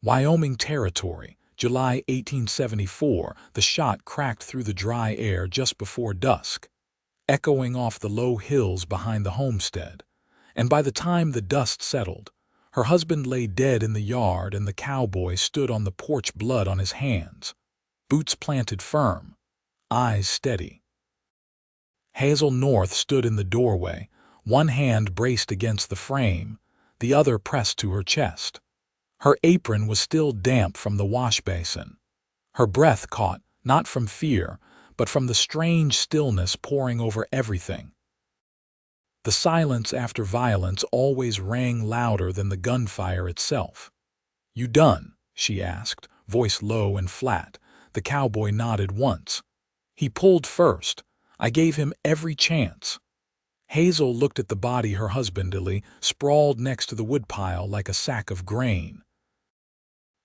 Wyoming Territory, July 1874. The shot cracked through the dry air just before dusk, echoing off the low hills behind the homestead. And by the time the dust settled, her husband lay dead in the yard and the cowboy stood on the porch, blood on his hands, boots planted firm, eyes steady. Hazel North stood in the doorway, one hand braced against the frame, the other pressed to her chest. Her apron was still damp from the wash basin. Her breath caught, not from fear, but from the strange stillness pouring over everything. The silence after violence always rang louder than the gunfire itself. "You done?" she asked, voice low and flat. The cowboy nodded once. "He pulled first. I gave him every chance." Hazel looked at the body her husband lay sprawled next to the woodpile like a sack of grain.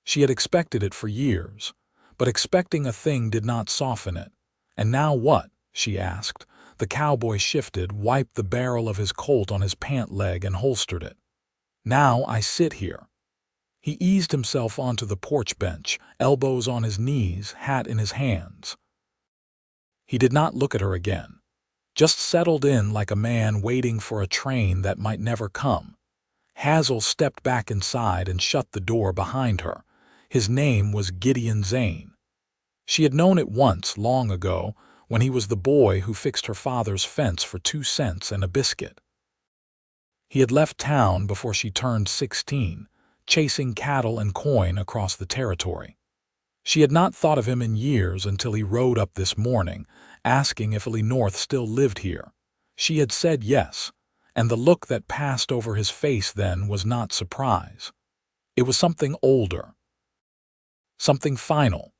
She had expected it for years, but expecting a thing did not soften it. "And now what?" she asked. The cowboy shifted, wiped the barrel of his Colt on his pant leg and holstered it. "Now I sit here." He eased himself onto the porch bench, elbows on his knees, hat in his hands. He did not look at her again, just settled in like a man waiting for a train that might never come. Hazel stepped back inside and shut the door behind her. His name was Gideon Zane. She had known it once, long ago, when he was the boy who fixed her father's fence for 2 cents and a biscuit. He had left town before she turned 16, chasing cattle and coin across the territory. She had not thought of him in years until he rode up this morning, asking if Hazel North still lived here. She had said yes, and the look that passed over his face then was not surprise. It was something older, something final.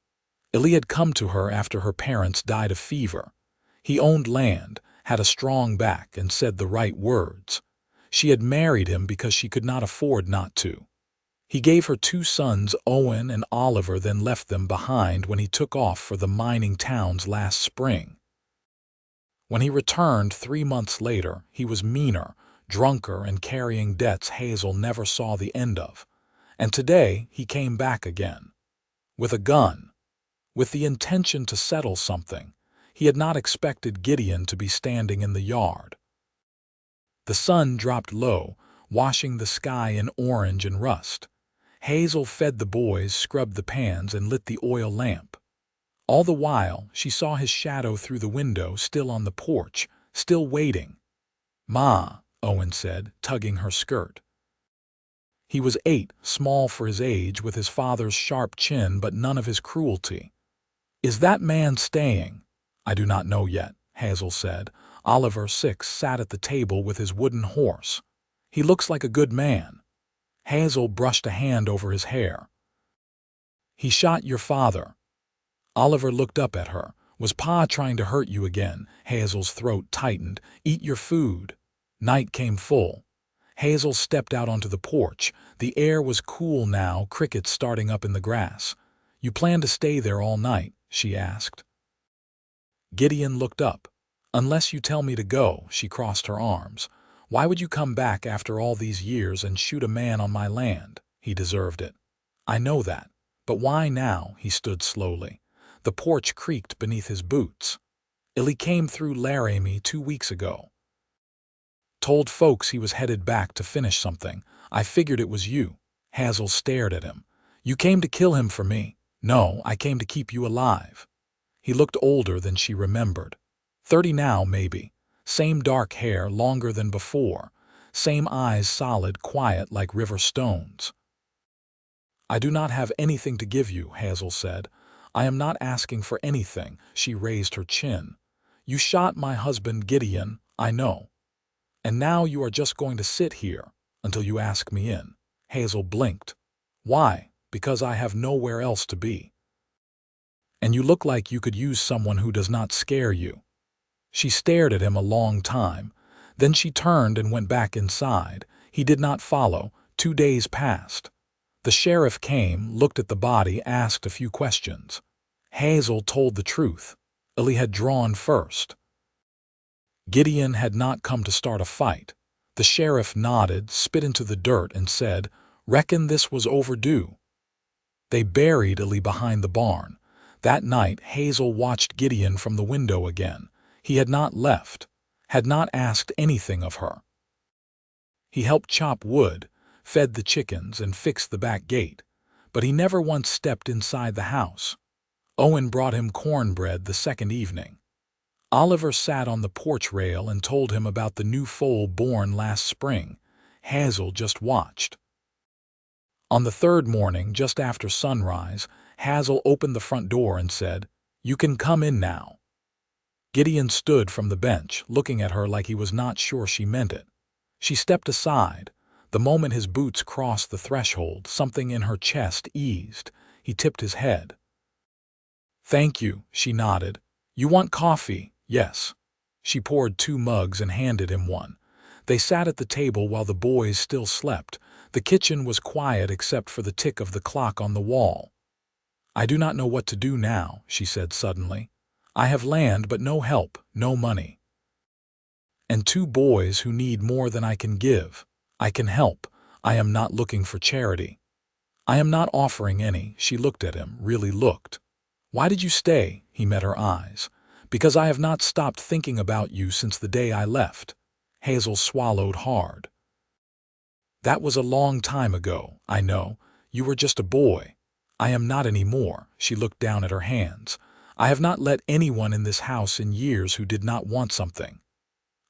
Hazel had come to her after her parents died of fever. He owned land, had a strong back, and said the right words. She had married him because she could not afford not to. He gave her 2 sons, Owen and Oliver, then left them behind when he took off for the mining towns last spring. When he returned 3 months later, he was meaner, drunker, and carrying debts Hazel never saw the end of. And today he came back again, with a gun, with the intention to settle something. He had not expected Gideon to be standing in the yard. The sun dropped low, washing the sky in orange and rust. Hazel fed the boys, scrubbed the pans, and lit the oil lamp. All the while, she saw his shadow through the window, still on the porch, still waiting. "Ma," Owen said, tugging her skirt. He was 8, small for his age, with his father's sharp chin but none of his cruelty. "Is that man staying?" "I do not know yet," Hazel said. Oliver, 6, sat at the table with his wooden horse. "He looks like a good man." Hazel brushed a hand over his hair. "He shot your father." Oliver looked up at her. "Was Pa trying to hurt you again?" Hazel's throat tightened. "Eat your food." Night came full. Hazel stepped out onto the porch. The air was cool now, crickets starting up in the grass. "You plan to stay there all night?" she asked. Gideon looked up. "Unless you tell me to go." She crossed her arms. "Why would you come back after all these years and shoot a man on my land? He deserved it." "I know that. But why now?" He stood slowly. The porch creaked beneath his boots. "He came through Laramie 2 weeks ago. Told folks he was headed back to finish something. I figured it was you." Hazel stared at him. "You came to kill him for me." "No, I came to keep you alive." He looked older than she remembered. 30 now, maybe. Same dark hair, longer than before. Same eyes, solid, quiet like river stones. "I do not have anything to give you," Hazel said. "I am not asking for anything." She raised her chin. "You shot my husband Gideon, I know. And now you are just going to sit here until you ask me in." Hazel blinked. "Why?" "Because I have nowhere else to be. And you look like you could use someone who does not scare you." She stared at him a long time. Then she turned and went back inside. He did not follow. 2 days passed. The sheriff came, looked at the body, asked a few questions. Hazel told the truth. Hazel had drawn first. Gideon had not come to start a fight. The sheriff nodded, spit into the dirt, and said, "Reckon this was overdue." They buried Ellie behind the barn. That night, Hazel watched Gideon from the window again. He had not left, had not asked anything of her. He helped chop wood, fed the chickens, and fixed the back gate, but he never once stepped inside the house. Owen brought him cornbread the second evening. Oliver sat on the porch rail and told him about the new foal born last spring. Hazel just watched. On the third morning, just after sunrise, Hazel opened the front door and said, "You can come in now." Gideon stood from the bench, looking at her like he was not sure she meant it. She stepped aside. The moment his boots crossed the threshold, something in her chest eased. He tipped his head. "Thank you," she nodded. "You want coffee?" "Yes." She poured 2 mugs and handed him one. They sat at the table while the boys still slept. The kitchen was quiet except for the tick of the clock on the wall. "I do not know what to do now," she said suddenly. "I have land but no help, no money. And 2 boys who need more than I can give. I can help. I am not looking for charity. I am not offering any." She looked at him, really looked. "Why did you stay?" He met her eyes. "Because I have not stopped thinking about you since the day I left." Hazel swallowed hard. "That was a long time ago, I know. You were just a boy. I am not anymore." She looked down at her hands. "I have not let anyone in this house in years who did not want something.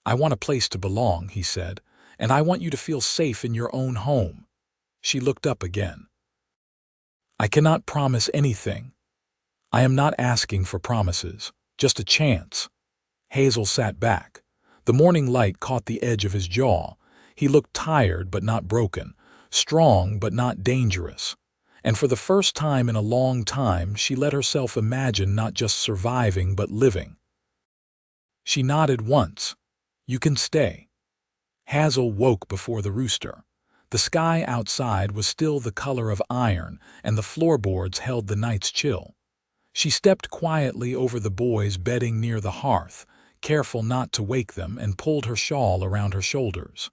I want a place to belong," he said, "and I want you to feel safe in your own home." She looked up again. "I cannot promise anything. I am not asking for promises, just a chance." Hazel sat back. The morning light caught the edge of his jaw. He looked tired but not broken, strong but not dangerous. And for the first time in a long time, she let herself imagine not just surviving but living. She nodded once. "You can stay." Hazel woke before the rooster. The sky outside was still the color of iron, and the floorboards held the night's chill. She stepped quietly over the boys bedding near the hearth, careful not to wake them, and pulled her shawl around her shoulders.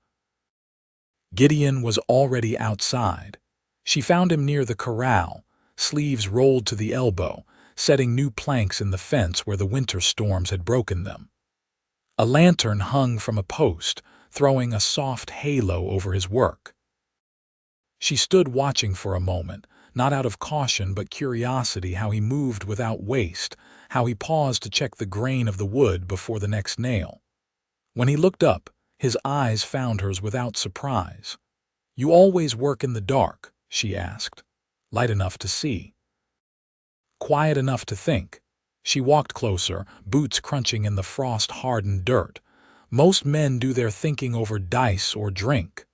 Gideon was already outside. She found him near the corral, sleeves rolled to the elbow, setting new planks in the fence where the winter storms had broken them. A lantern hung from a post, throwing a soft halo over his work. She stood watching for a moment, not out of caution but curiosity, how he moved without waste, how he paused to check the grain of the wood before the next nail. When he looked up, his eyes found hers without surprise. "You always work in the dark?" she asked. "Light enough to see. Quiet enough to think." She walked closer, boots crunching in the frost-hardened dirt. "Most men do their thinking over dice or drink.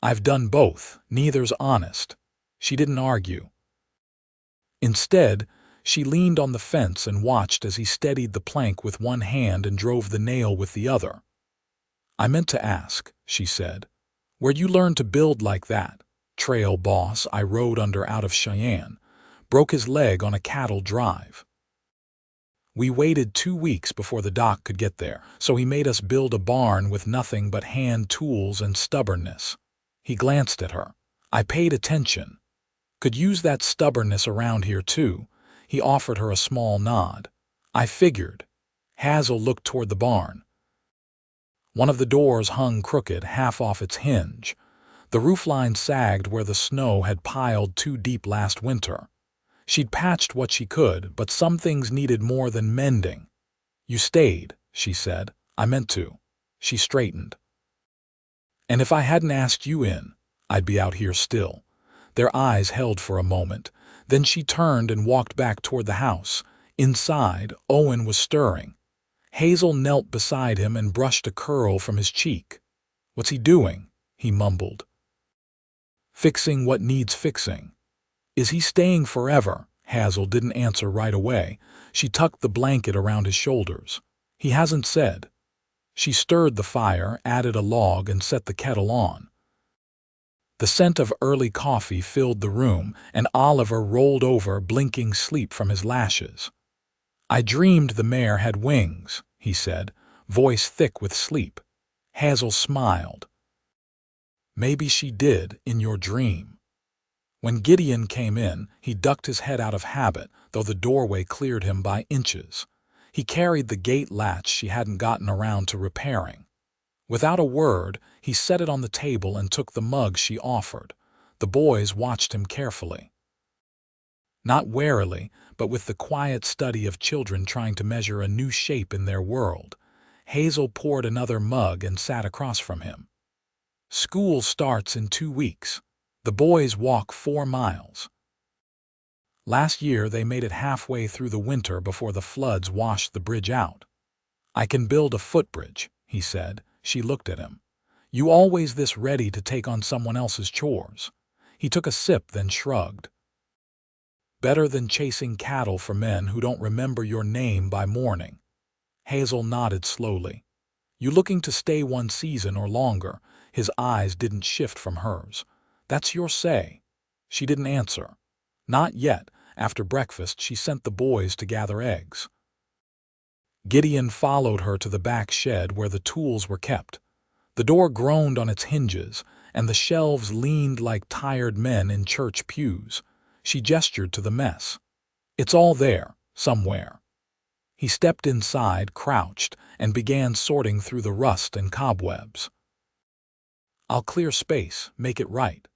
I've done both, neither's honest." She didn't argue. Instead, she leaned on the fence and watched as he steadied the plank with one hand and drove the nail with the other. "I meant to ask," she said, "where'd you learn to build like that?" "Trail boss I rode under out of Cheyenne. Broke his leg on a cattle drive. We waited 2 weeks before the doc could get there, so he made us build a barn with nothing but hand tools and stubbornness." He glanced at her. "I paid attention. Could use that stubbornness around here too." He offered her a small nod. "I figured." Hazel looked toward the barn. One of the doors hung crooked, half off its hinge. The roofline sagged where the snow had piled too deep last winter. She'd patched what she could, but some things needed more than mending. "You stayed," she said. "I meant to." She straightened. "And if I hadn't asked you in, I'd be out here still." Their eyes held for a moment. Then she turned and walked back toward the house. Inside, Owen was stirring. Hazel knelt beside him and brushed a curl from his cheek. "What's he doing?" he mumbled. "Fixing what needs fixing." "Is he staying forever?" Hazel didn't answer right away. She tucked the blanket around his shoulders. "He hasn't said." She stirred the fire, added a log, and set the kettle on. The scent of early coffee filled the room, and Oliver rolled over, blinking sleep from his lashes. "I dreamed the mare had wings," he said, voice thick with sleep. Hazel smiled. "Maybe she did, in your dream." When Gideon came in, he ducked his head out of habit, though the doorway cleared him by inches. He carried the gate latch she hadn't gotten around to repairing. Without a word, he set it on the table and took the mug she offered. The boys watched him carefully. Not warily, but with the quiet study of children trying to measure a new shape in their world. Hazel poured another mug and sat across from him. School starts in 2 weeks. The boys walk 4 miles. Last year they made it halfway through the winter before the floods washed the bridge out. "I can build a footbridge," he said. She looked at him. "You always this ready to take on someone else's chores?" He took a sip, then shrugged. "Better than chasing cattle for men who don't remember your name by morning." Hazel nodded slowly. "You looking to stay 1 season or longer?" His eyes didn't shift from hers. "That's your say." She didn't answer. Not yet. After breakfast, she sent the boys to gather eggs. Gideon followed her to the back shed where the tools were kept. The door groaned on its hinges, and the shelves leaned like tired men in church pews. She gestured to the mess. "It's all there, somewhere." He stepped inside, crouched, and began sorting through the rust and cobwebs. "I'll clear space, make it right."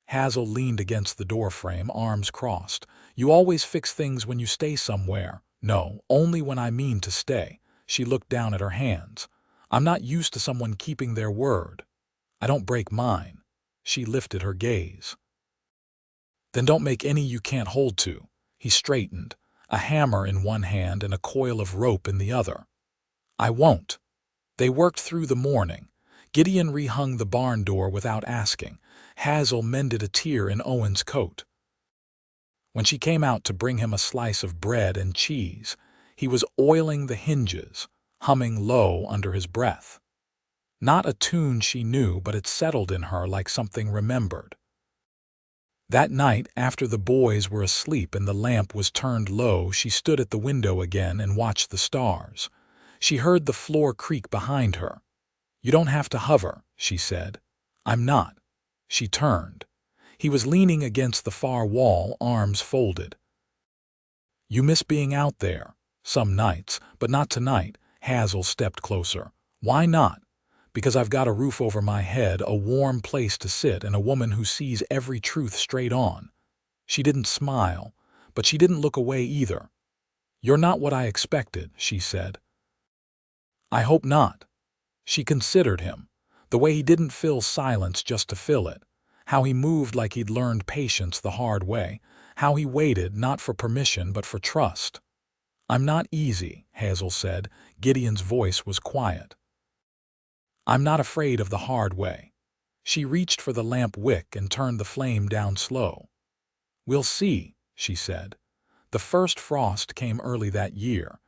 Hazel leaned against the doorframe, arms crossed. "You always fix things when you stay somewhere." "No, only when I mean to stay." She looked down at her hands. "I'm not used to someone keeping their word. I don't break mine." She lifted her gaze. "Then don't make any you can't hold to." He straightened, a hammer in one hand and a coil of rope in the other. "I won't." They worked through the morning. Gideon rehung the barn door without asking. Hazel mended a tear in Owen's coat. When she came out to bring him a slice of bread and cheese, he was oiling the hinges, humming low under his breath. Not a tune she knew, but it settled in her like something remembered. That night, after the boys were asleep and the lamp was turned low, she stood at the window again and watched the stars. She heard the floor creak behind her. "You don't have to hover," she said. "I'm not." She turned. He was leaning against the far wall, arms folded. "You miss being out there." "Some nights, but not tonight." Hazel stepped closer. "Why not?" "Because I've got a roof over my head, a warm place to sit, and a woman who sees every truth straight on." She didn't smile, but she didn't look away either. "You're not what I expected," she said. "I hope not." She considered him. The way he didn't fill silence just to fill it. How he moved like he'd learned patience the hard way. How he waited, not for permission, but for trust. "I'm not easy," Hazel said. Gideon's voice was quiet. "I'm not afraid of the hard way." She reached for the lamp wick and turned the flame down slow. "We'll see," she said. The first frost came early that year.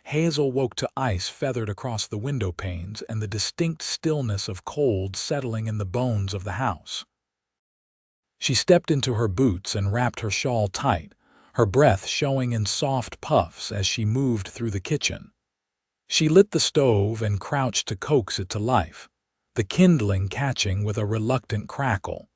Hazel woke to ice feathered across the window panes and the distinct stillness of cold settling in the bones of the house. She stepped into her boots and wrapped her shawl tight, her breath showing in soft puffs as she moved through the kitchen. She lit the stove and crouched to coax it to life, the kindling catching with a reluctant crackle.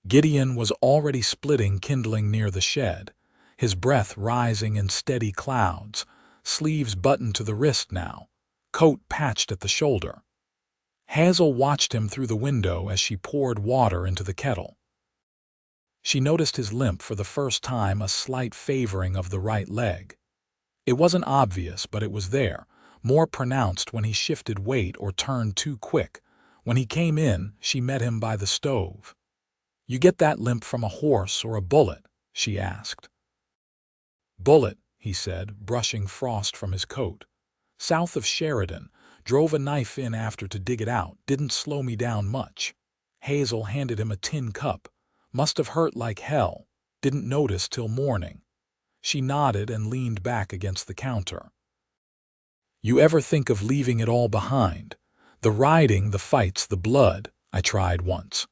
Gideon was already splitting kindling near the shed, his breath rising in steady clouds, sleeves buttoned to the wrist now, coat patched at the shoulder. Hazel watched him through the window as she poured water into the kettle. She noticed his limp for the first time, a slight favoring of the right leg. It wasn't obvious, but it was there, more pronounced when he shifted weight or turned too quick. When he came in, she met him by the stove. "You get that limp from a horse or a bullet?" she asked. "Bullet," he said, brushing frost from his coat. "South of Sheridan. Drove a knife in after to dig it out. Didn't slow me down much." Hazel handed him a tin cup. "Must have hurt like hell. Didn't notice till morning." She nodded and leaned back against the counter. "You ever think of leaving it all behind? The riding, the fights, the blood." "I tried once.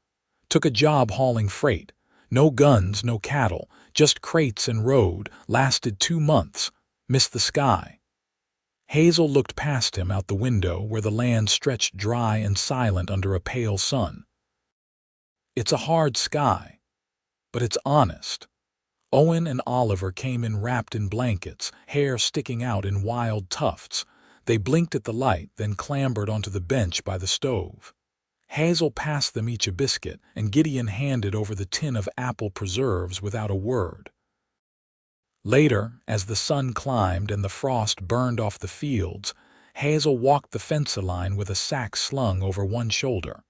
Took a job hauling freight. No guns, no cattle, just crates and road. Lasted 2 months. Missed the sky." Hazel looked past him out the window where the land stretched dry and silent under a pale sun. "It's a hard sky." but it's honest. Owen and Oliver came in wrapped in blankets, hair sticking out in wild tufts. They blinked at the light, then clambered onto the bench by the stove. Hazel passed them each a biscuit, and Gideon handed over the tin of apple preserves without a word. Later, as the sun climbed and the frost burned off the fields, Hazel walked the fence line with a sack slung over one shoulder.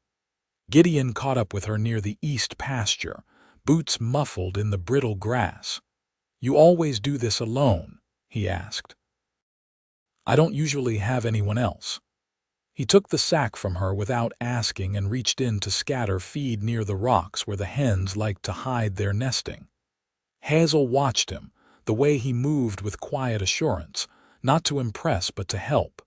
Gideon caught up with her near the east pasture, boots muffled in the brittle grass. "You always do this alone?" he asked. "I don't usually have anyone else." He took the sack from her without asking and reached in to scatter feed near the rocks where the hens liked to hide their nesting. Hazel watched him, the way he moved with quiet assurance, not to impress but to help.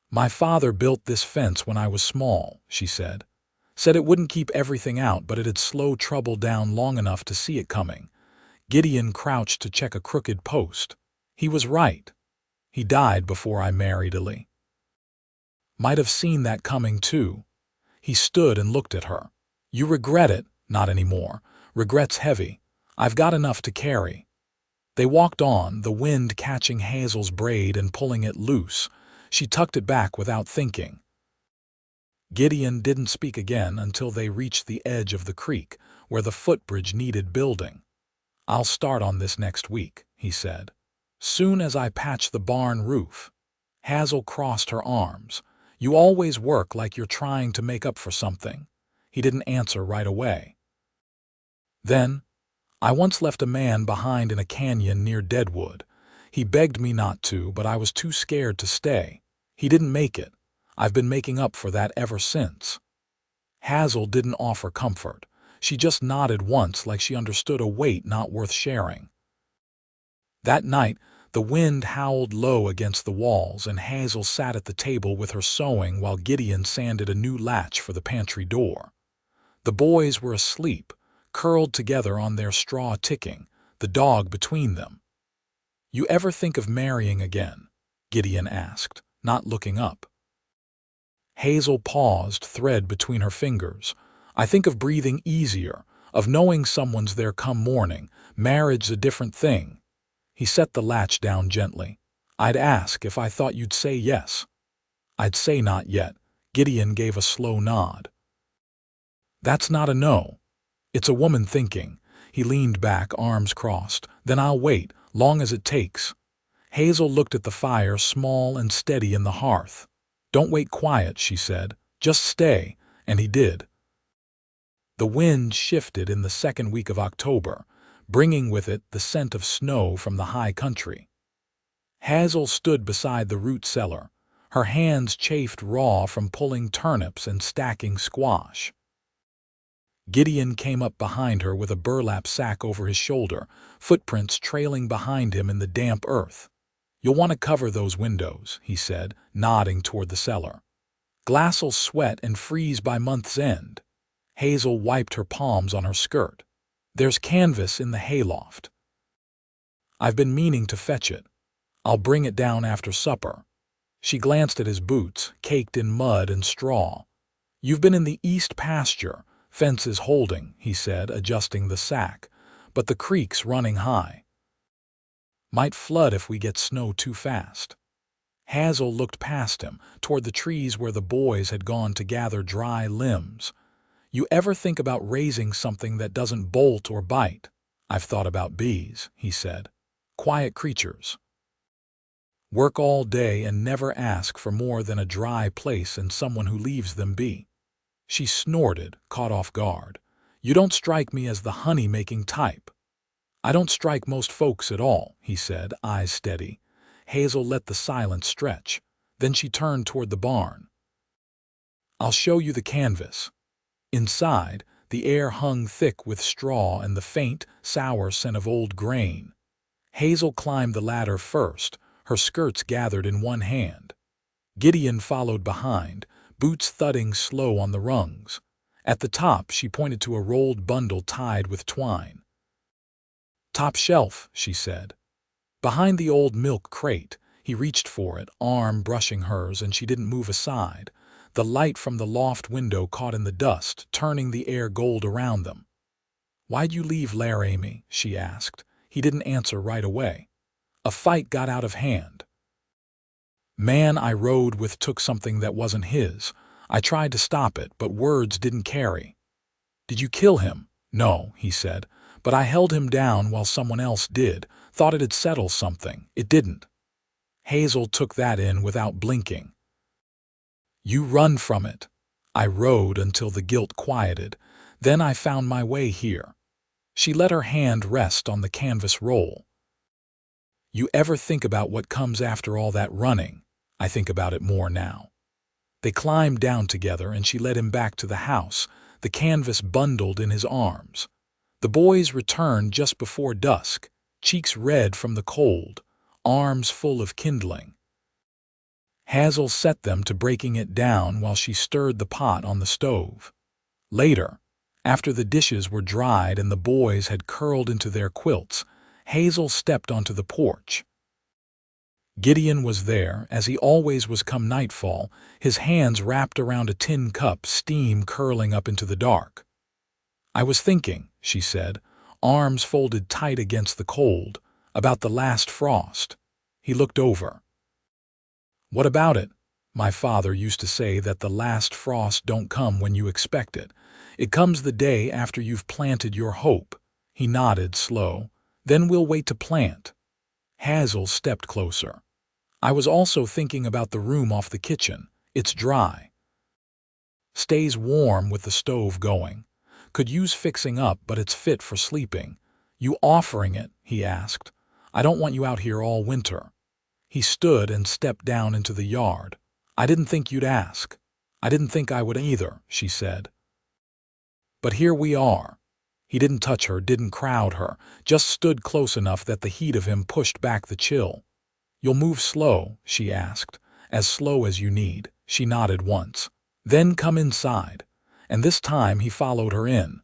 "My father built this fence when I was small," she said. "Said it wouldn't keep everything out, but it'd slow trouble down long enough to see it coming." Gideon crouched to check a crooked post. He was right. He died before I married Ellie. Might have seen that coming too. He stood and looked at her. "You regret it?" "Not anymore. Regret's heavy. I've got enough to carry." They walked on, the wind catching Hazel's braid and pulling it loose. She tucked it back without thinking. Gideon didn't speak again until they reached the edge of the creek, where the footbridge needed building. "I'll start on this next week," he said. "Soon as I patch the barn roof." Hazel crossed her arms. "You always work like you're trying to make up for something." He didn't answer right away. Then, "I once left a man behind in a canyon near Deadwood. He begged me not to, but I was too scared to stay. He didn't make it. I've been making up for that ever since." Hazel didn't offer comfort. She just nodded once like she understood a weight not worth sharing. That night, the wind howled low against the walls, and Hazel sat at the table with her sewing while Gideon sanded a new latch for the pantry door. The boys were asleep, curled together on their straw ticking, the dog between them. "You ever think of marrying again?" Gideon asked, not looking up. Hazel paused, thread between her fingers. "I think of breathing easier, of knowing someone's there come morning. Marriage's a different thing." He set the latch down gently. "I'd ask if I thought you'd say yes." "I'd say not yet." Gideon gave a slow nod. "That's not a no. It's a woman thinking." He leaned back, arms crossed. "Then I'll wait, long as it takes." Hazel looked at the fire, small and steady in the hearth. "Don't wait quiet," she said. "Just stay." And he did. The wind shifted in the second week of October, bringing with it the scent of snow from the high country. Hazel stood beside the root cellar. Her hands chafed raw from pulling turnips and stacking squash. Gideon came up behind her with a burlap sack over his shoulder, footprints trailing behind him in the damp earth. "You'll want to cover those windows," he said, nodding toward the cellar. "Glass'll sweat and freeze by month's end." Hazel wiped her palms on her skirt. "There's canvas in the hayloft. I've been meaning to fetch it. I'll bring it down after supper." She glanced at his boots, caked in mud and straw. "You've been in the east pasture. Fence is holding," he said, adjusting the sack, "but the creek's running high. Might flood if we get snow too fast." Hazel looked past him, toward the trees where the boys had gone to gather dry limbs. "You ever think about raising something that doesn't bolt or bite?" "I've thought about bees," he said. "Quiet creatures. Work all day and never ask for more than a dry place and someone who leaves them be." She snorted, caught off guard. "You don't strike me as the honey-making type." "I don't strike most folks at all," he said, eyes steady. Hazel let the silence stretch. Then she turned toward the barn. "I'll show you the canvas." Inside, the air hung thick with straw and the faint, sour scent of old grain. Hazel climbed the ladder first, her skirts gathered in one hand. Gideon followed behind, boots thudding slow on the rungs. At the top, she pointed to a rolled bundle tied with twine. "Top shelf," she said. Behind the old milk crate. He reached for it, arm brushing hers, and she didn't move aside. The light from the loft window caught in the dust, turning the air gold around them. "Why'd you leave Laramie?" she asked. He didn't answer right away. "A fight got out of hand. Man I rode with took something that wasn't his. I tried to stop it, but words didn't carry." "Did you kill him?" "No," he said, "but I held him down while someone else did. Thought it'd settle something. It didn't." Hazel took that in without blinking. "You run from it." "I rode until the guilt quieted. Then I found my way here." She let her hand rest on the canvas roll. "You ever think about what comes after all that running?" "I think about it more now." They climbed down together and she led him back to the house, the canvas bundled in his arms. The boys returned just before dusk, cheeks red from the cold, arms full of kindling. Hazel set them to breaking it down while she stirred the pot on the stove. Later, after the dishes were dried and the boys had curled into their quilts, Hazel stepped onto the porch. Gideon was there, as he always was come nightfall, his hands wrapped around a tin cup, steam curling up into the dark. "I was thinking," she said, arms folded tight against the cold, "about the last frost." He looked over. "What about it?" "My father used to say that the last frost don't come when you expect it. It comes the day after you've planted your hope." He nodded, slow. "Then we'll wait to plant." Hazel stepped closer. "I was also thinking about the room off the kitchen. It's dry. Stays warm with the stove going. Could use fixing up, but it's fit for sleeping. You offering it?" he asked. "I don't want you out here all winter." He stood and stepped down into the yard. "I didn't think you'd ask." "I didn't think I would either," she said. "But here we are." He didn't touch her, didn't crowd her, just stood close enough that the heat of him pushed back the chill. "You'll move slow?" she asked. "As slow as you need." She nodded once. "Then come inside." And this time he followed her in.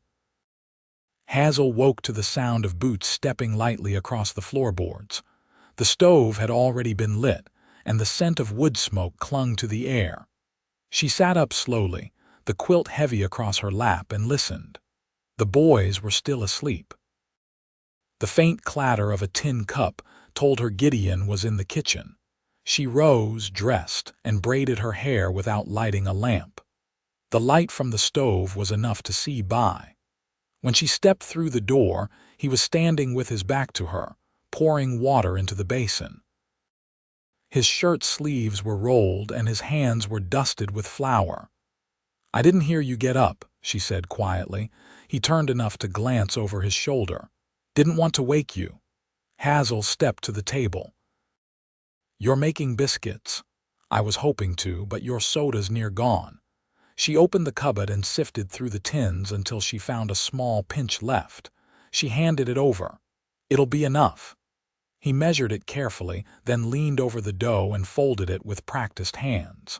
Hazel woke to the sound of boots stepping lightly across the floorboards. The stove had already been lit, and the scent of wood smoke clung to the air. She sat up slowly, the quilt heavy across her lap, and listened. The boys were still asleep. The faint clatter of a tin cup told her Gideon was in the kitchen. She rose, dressed, and braided her hair without lighting a lamp. The light from the stove was enough to see by. When she stepped through the door, he was standing with his back to her, pouring water into the basin. His shirt sleeves were rolled and his hands were dusted with flour. "I didn't hear you get up," she said quietly. He turned enough to glance over his shoulder. "Didn't want to wake you." Hazel stepped to the table. "You're making biscuits." "I was hoping to, but your soda's near gone." She opened the cupboard and sifted through the tins until she found a small pinch left. She handed it over. "It'll be enough." He measured it carefully, then leaned over the dough and folded it with practiced hands.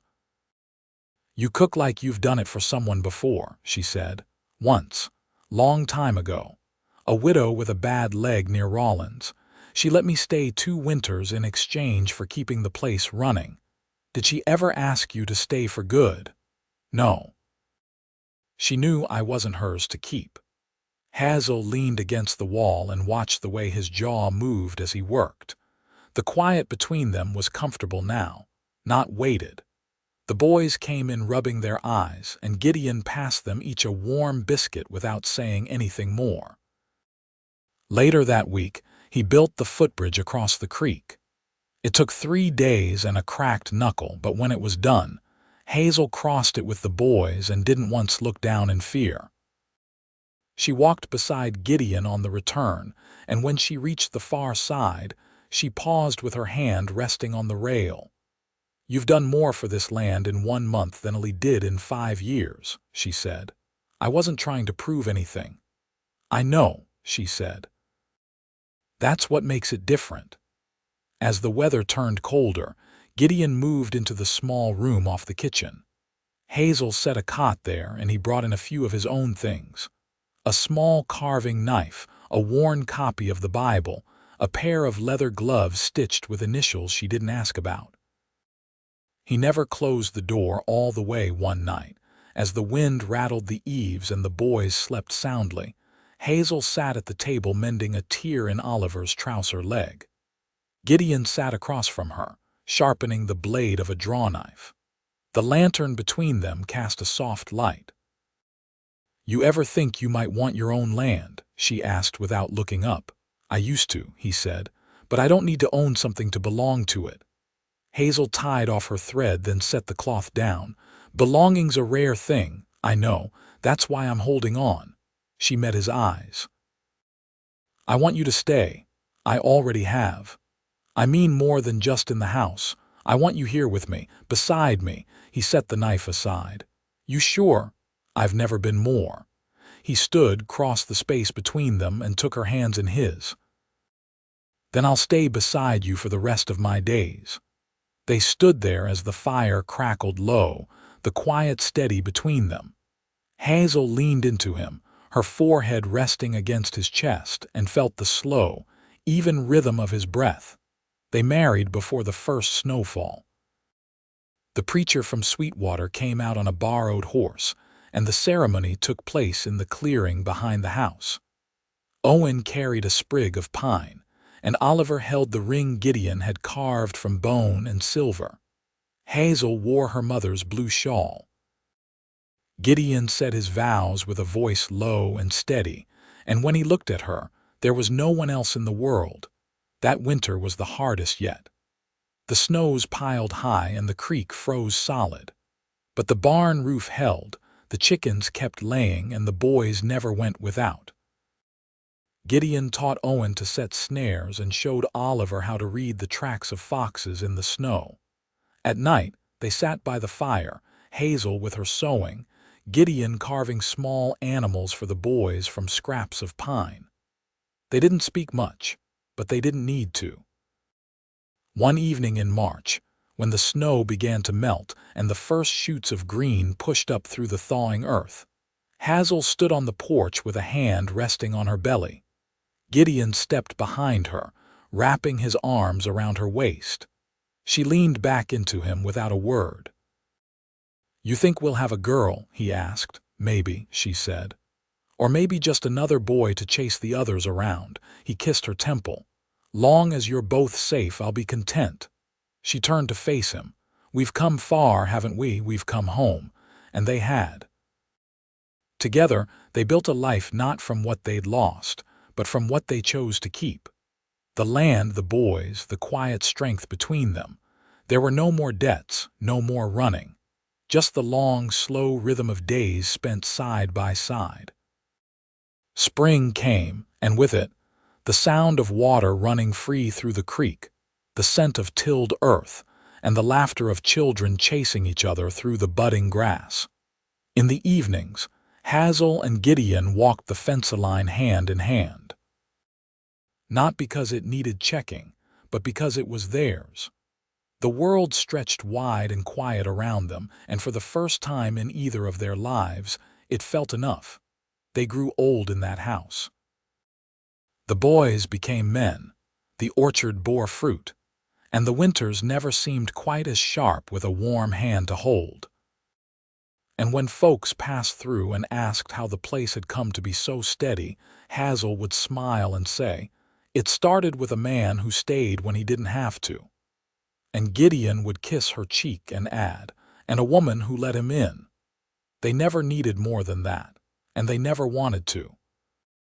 "You cook like you've done it for someone before," she said. "Once. Long time ago. A widow with a bad leg near Rawlins. She let me stay 2 winters in exchange for keeping the place running." "Did she ever ask you to stay for good?" "No. She knew I wasn't hers to keep." Hazel leaned against the wall and watched the way his jaw moved as he worked. The quiet between them was comfortable now, not weighted. The boys came in rubbing their eyes, and Gideon passed them each a warm biscuit without saying anything more. Later that week, he built the footbridge across the creek. It took 3 days and a cracked knuckle, but when it was done, Hazel crossed it with the boys and didn't once look down in fear. She walked beside Gideon on the return, and when she reached the far side, she paused with her hand resting on the rail. "You've done more for this land in 1 month than Lee did in 5 years, she said. "I wasn't trying to prove anything." "I know," she said. "That's what makes it different." As the weather turned colder, Gideon moved into the small room off the kitchen. Hazel set a cot there, and he brought in a few of his own things. A small carving knife, a worn copy of the Bible, a pair of leather gloves stitched with initials she didn't ask about. He never closed the door all the way one night. As the wind rattled the eaves and the boys slept soundly, Hazel sat at the table mending a tear in Oliver's trouser leg. Gideon sat across from her, sharpening the blade of a draw-knife. The lantern between them cast a soft light. "You ever think you might want your own land?" she asked without looking up. "I used to," he said, "but I don't need to own something to belong to it." Hazel tied off her thread, then set the cloth down. "Belonging's a rare thing, I know. That's why I'm holding on." She met his eyes. "I want you to stay. I already have. I mean more than just in the house. I want you here with me, beside me." He set the knife aside. "You sure?" "I've never been more." He stood, crossed the space between them, and took her hands in his. "Then I'll stay beside you for the rest of my days." They stood there as the fire crackled low, the quiet steady between them. Hazel leaned into him, her forehead resting against his chest, and felt the slow, even rhythm of his breath. They married before the first snowfall. The preacher from Sweetwater came out on a borrowed horse, and the ceremony took place in the clearing behind the house. Owen carried a sprig of pine, and Oliver held the ring Gideon had carved from bone and silver. Hazel wore her mother's blue shawl. Gideon said his vows with a voice low and steady, and when he looked at her, there was no one else in the world. That winter was the hardest yet. The snows piled high and the creek froze solid. But the barn roof held, the chickens kept laying, and the boys never went without. Gideon taught Owen to set snares and showed Oliver how to read the tracks of foxes in the snow. At night, they sat by the fire, Hazel with her sewing, Gideon carving small animals for the boys from scraps of pine. They didn't speak much, but they didn't need to. One evening in March, when the snow began to melt and the first shoots of green pushed up through the thawing earth, Hazel stood on the porch with a hand resting on her belly. Gideon stepped behind her, wrapping his arms around her waist. She leaned back into him without a word. "You think we'll have a girl?" he asked. "Maybe," she said. "Or maybe just another boy to chase the others around." He kissed her temple. "Long as you're both safe, I'll be content." She turned to face him. "We've come far, haven't we? We've come home." And they had. Together, they built a life not from what they'd lost, but from what they chose to keep. The land, the boys, the quiet strength between them. There were no more debts, no more running. Just the long, slow rhythm of days spent side by side. Spring came, and with it, the sound of water running free through the creek, the scent of tilled earth, and the laughter of children chasing each other through the budding grass. In the evenings, Hazel and Gideon walked the fence-line hand in hand. Not because it needed checking, but because it was theirs. The world stretched wide and quiet around them, and for the first time in either of their lives, it felt enough. They grew old in that house. The boys became men, the orchard bore fruit, and the winters never seemed quite as sharp with a warm hand to hold. And when folks passed through and asked how the place had come to be so steady, Hazel would smile and say, "It started with a man who stayed when he didn't have to." And Gideon would kiss her cheek and add, "And a woman who let him in." They never needed more than that, and they never wanted to.